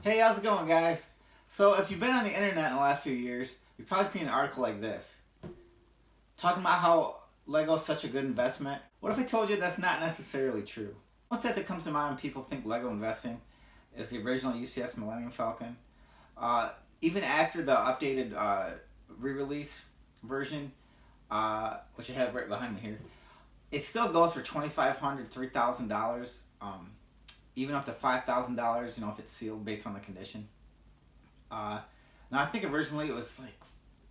Hey, how's it going, guys? So, if you've been on the internet in the last few years, you've probably seen an article like this talking about how Lego is such a good investment. What if I told you that's not necessarily true? One set that comes to mind when people think Lego investing is the original UCS Millennium Falcon. Even after the updated re-release version, which I have right behind me here, it still goes for $2,500, $3,000, even up to $5,000. If it's sealed based on the condition. Now I think originally it was like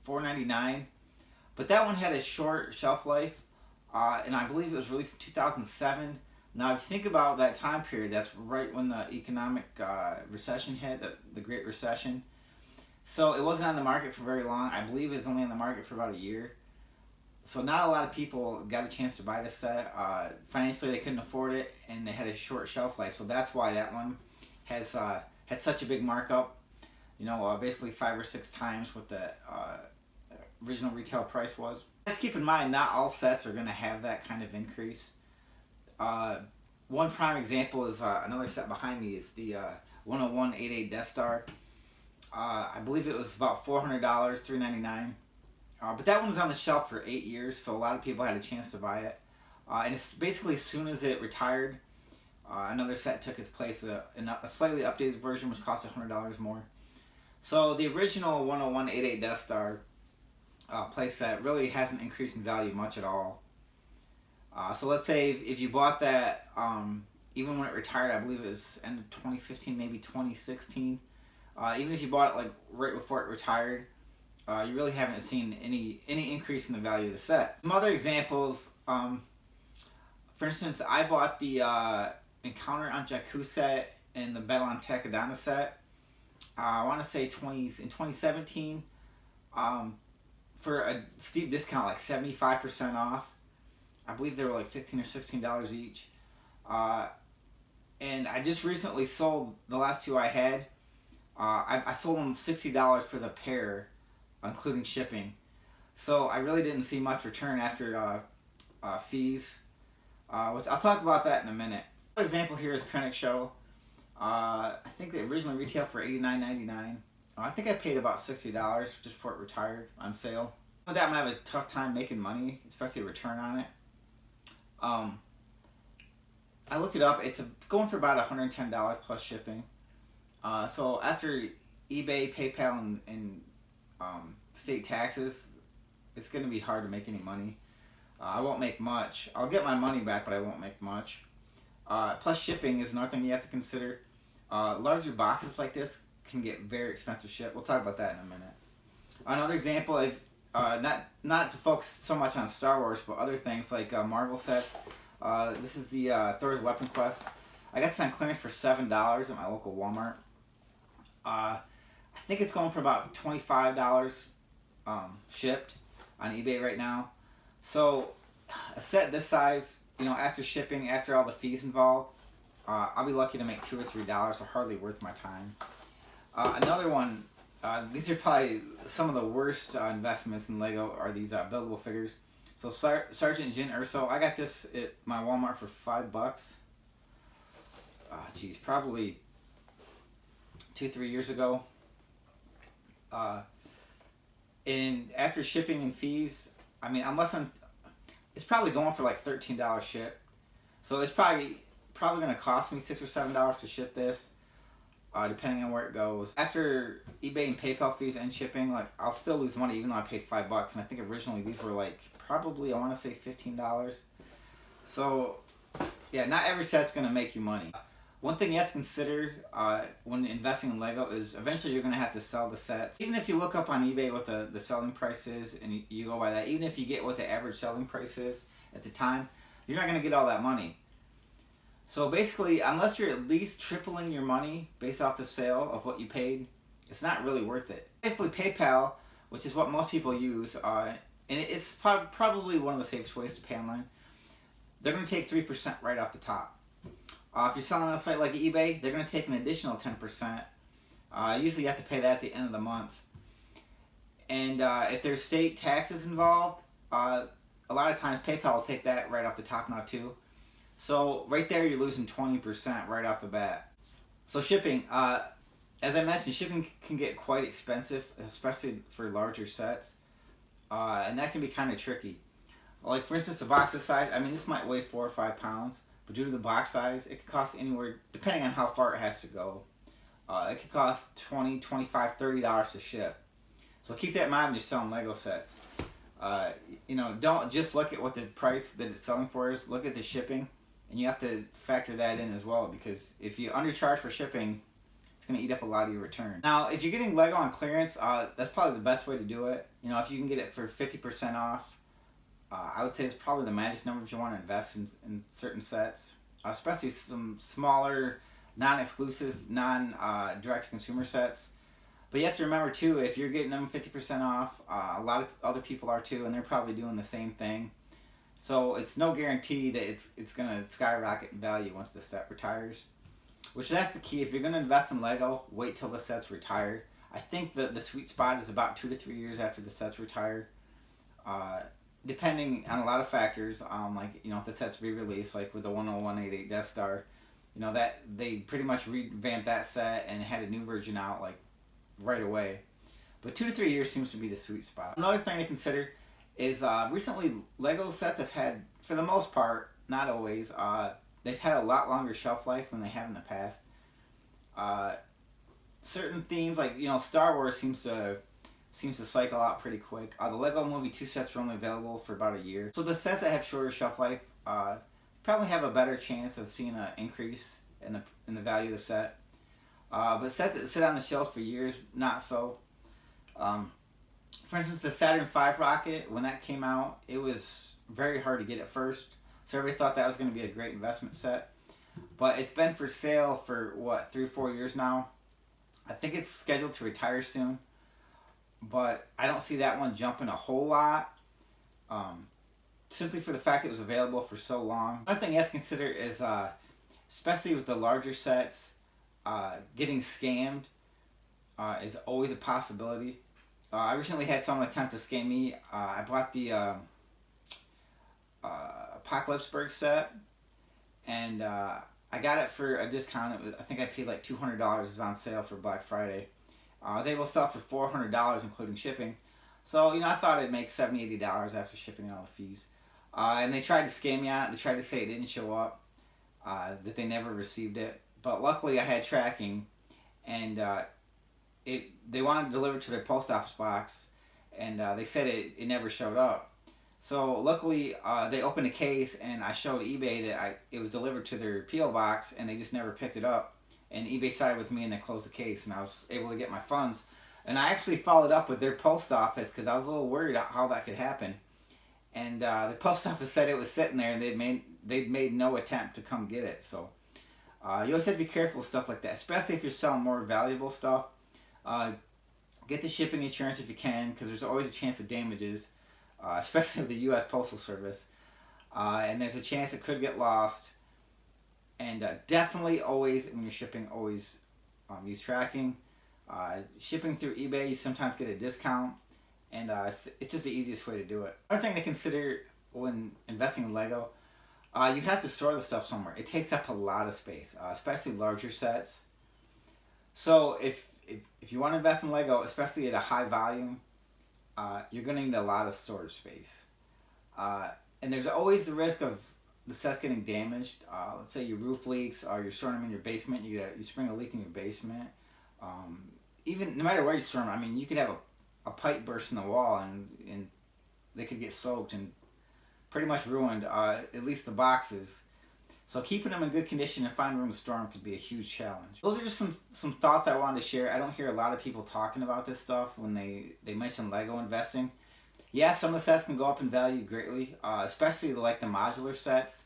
$499, but that one had a short shelf life, and I believe it was released in 2007. Now, if you think about that time period, that's right when the economic recession hit, the Great Recession. So it wasn't on the market for very long. I believe it was only on the market for about a year. So not a lot of people got a chance to buy this set. Financially, they couldn't afford it, and they had a short shelf life. So that's why that one has had such a big markup. Basically 5 or 6 times what the original retail price was. Let's keep in mind, not all sets are going to have that kind of increase. One prime example is another set behind me is the 101-88 Death Star. I believe it was about $400, $399. But that one was on the shelf for 8 years, so a lot of people had a chance to buy it. And it's basically as soon as it retired, another set took its place, a slightly updated version, which cost $100 more. So the original 101-88 Death Star playset really hasn't increased in value much at all. So let's say if you bought that, even when it retired, I believe it was end of 2015, maybe 2016. Even if you bought it like right before it retired, you really haven't seen any increase in the value of the set. Some other examples, for instance, I bought the Encounter on Jakku set and the Battle on Takodana set. I want to say in 2017, for a steep discount, like 75% off. I believe they were like $15 or $16 each. And I just recently sold the last two I had. I sold them $60 for the pair, including shipping. So I really didn't see much return after fees. Which I'll talk about that in a minute. Another example here is Krennic Shuttle. I think they originally retailed for $89.99. I think I paid about $60 just before it retired on sale. With that one, I have a tough time making money, especially a return on it. I looked it up. It's going for about $110 plus shipping. So after eBay, PayPal, and state taxes, it's going to be hard to make any money. I won't make much. I'll get my money back, but I won't make much. Plus shipping is another thing you have to consider. Larger boxes like this can get very expensive shipped. We'll talk about that in a minute. Another example, not to focus so much on Star Wars, but other things like Marvel sets. This is the Thor's Weapon Quest. I got this on clearance for $7 at my local Walmart. I think it's going for about $25 shipped on eBay right now. So a set this size, after shipping, after all the fees involved, I'll be lucky to make $2 or $3. So hardly worth my time. Another one, these are probably some of the worst investments in Lego are these buildable figures. So Sergeant Jyn Erso, I got this at my Walmart for $5. Probably 2-3 years ago. And after shipping and fees, it's probably going for like $13 ship. So it's probably going to cost me $6 or $7 to ship this, depending on where it goes. After eBay and PayPal fees and shipping, I'll still lose money even though I paid $5. And I think originally these were probably, I want to say $15. So yeah, not every set's going to make you money. One thing you have to consider when investing in Lego is eventually you're going to have to sell the sets. Even if you look up on eBay what the selling price is and you go by that, even if you get what the average selling price is at the time, you're not going to get all that money. So basically, unless you're at least tripling your money based off the sale of what you paid, it's not really worth it. Basically, PayPal, which is what most people use, and it's probably one of the safest ways to pay online, they're going to take 3% right off the top. If you're selling on a site like eBay, they're going to take an additional 10%. Usually you have to pay that at the end of the month. And if there's state taxes involved, a lot of times PayPal will take that right off the top now too. So right there you're losing 20% right off the bat. So shipping, As I mentioned, shipping can get quite expensive, especially for larger sets, and that can be kind of tricky. Like for instance, the box size. I mean, this might weigh 4 or 5 pounds, but due to the box size, it could cost anywhere, depending on how far it has to go. It could cost $20, $25, $30 to ship. So keep that in mind when you're selling Lego sets. Don't just look at what the price that it's selling for is. Look at the shipping, and you have to factor that in as well, because if you undercharge for shipping, it's going to eat up a lot of your return. Now, if you're getting Lego on clearance, that's probably the best way to do it. If you can get it for 50% off, I would say it's probably the magic number if you want to invest in certain sets, especially some smaller, non-exclusive, non-direct-to-consumer sets. But you have to remember too, if you're getting them 50% off, a lot of other people are too, and they're probably doing the same thing. So it's no guarantee that it's going to skyrocket in value once the set retires. Which that's the key. If you're going to invest in Lego, wait till the set's retired. I think that the sweet spot is about 2 to 3 years after the set's retired. Depending on a lot of factors, if the set's re-released, like with the 10188 Death Star, that they pretty much revamped that set and had a new version out like right away. But 2 to 3 years seems to be the sweet spot. Another thing to consider is recently Lego sets have had, for the most part, not always, they've had a lot longer shelf life than they have in the past. Certain themes like Star Wars seems to cycle out pretty quick. The Lego Movie 2 sets are only available for about a year. So the sets that have shorter shelf life probably have a better chance of seeing an increase in the value of the set. But sets that sit on the shelves for years, not so. For instance, the Saturn V rocket, when that came out, it was very hard to get at first. So everybody thought that was going to be a great investment set. But it's been for sale for, 3 or 4 years now. I think it's scheduled to retire soon. But I don't see that one jumping a whole lot. Simply for the fact that it was available for so long. Another thing you have to consider is, especially with the larger sets, getting scammed is always a possibility. I recently had someone attempt to scam me. I bought the Apocalypseburg set, and I got it for a discount. I think I paid like $200. It was on sale for Black Friday. I was able to sell for $400, including shipping. So, I thought it'd make $70, $80 after shipping and all the fees. And they tried to scam me on it. They tried to say it didn't show up, that they never received it. But luckily, I had tracking, and they wanted to deliver to their post office box, and they said it never showed up. So luckily, they opened a case, and I showed eBay that it was delivered to their P.O. box, and they just never picked it up. And eBay sided with me, and they closed the case, and I was able to get my funds. And I actually followed up with their post office because I was a little worried how that could happen. And the post office said it was sitting there, and they'd made no attempt to come get it. So you always have to be careful with stuff like that, especially if you're selling more valuable stuff. Get the shipping insurance if you can, because there's always a chance of damages. Especially with the U.S. Postal Service. And there's a chance it could get lost. And definitely always, when you're shipping, always use tracking. Shipping through eBay, you sometimes get a discount. And it's just the easiest way to do it. Another thing to consider when investing in Lego, you have to store the stuff somewhere. It takes up a lot of space, especially larger sets. So if you want to invest in Lego, especially at a high volume, you're going to need a lot of storage space. And there's always the risk of the sets getting damaged. Let's say your roof leaks, or you're storing them in your basement, you spring a leak in your basement. Even no matter where you store them, I mean, you could have a pipe burst in the wall, and they could get soaked and pretty much ruined, at least the boxes. So keeping them in good condition and finding room to store them could be a huge challenge. Those are just some thoughts I wanted to share. I don't hear a lot of people talking about this stuff when they mention Lego investing. Yeah, some of the sets can go up in value greatly, especially like the modular sets.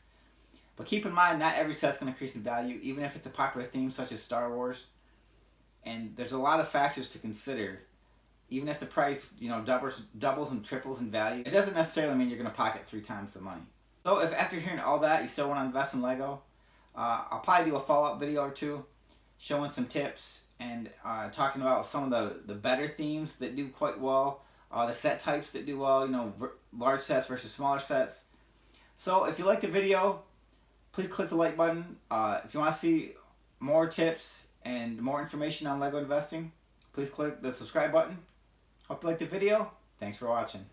But keep in mind, not every set's going to increase in value, even if it's a popular theme such as Star Wars. And there's a lot of factors to consider. Even if the price, doubles and triples in value, it doesn't necessarily mean you're going to pocket 3 times the money. So if after hearing all that, you still want to invest in Lego, I'll probably do a follow-up video or two showing some tips and talking about some of the better themes that do quite well, the set types that do well, large sets versus smaller sets. So if you like the video, please click the like button. If you want to see more tips and more information on Lego investing, please click the subscribe button. Hope you liked the video. Thanks for watching.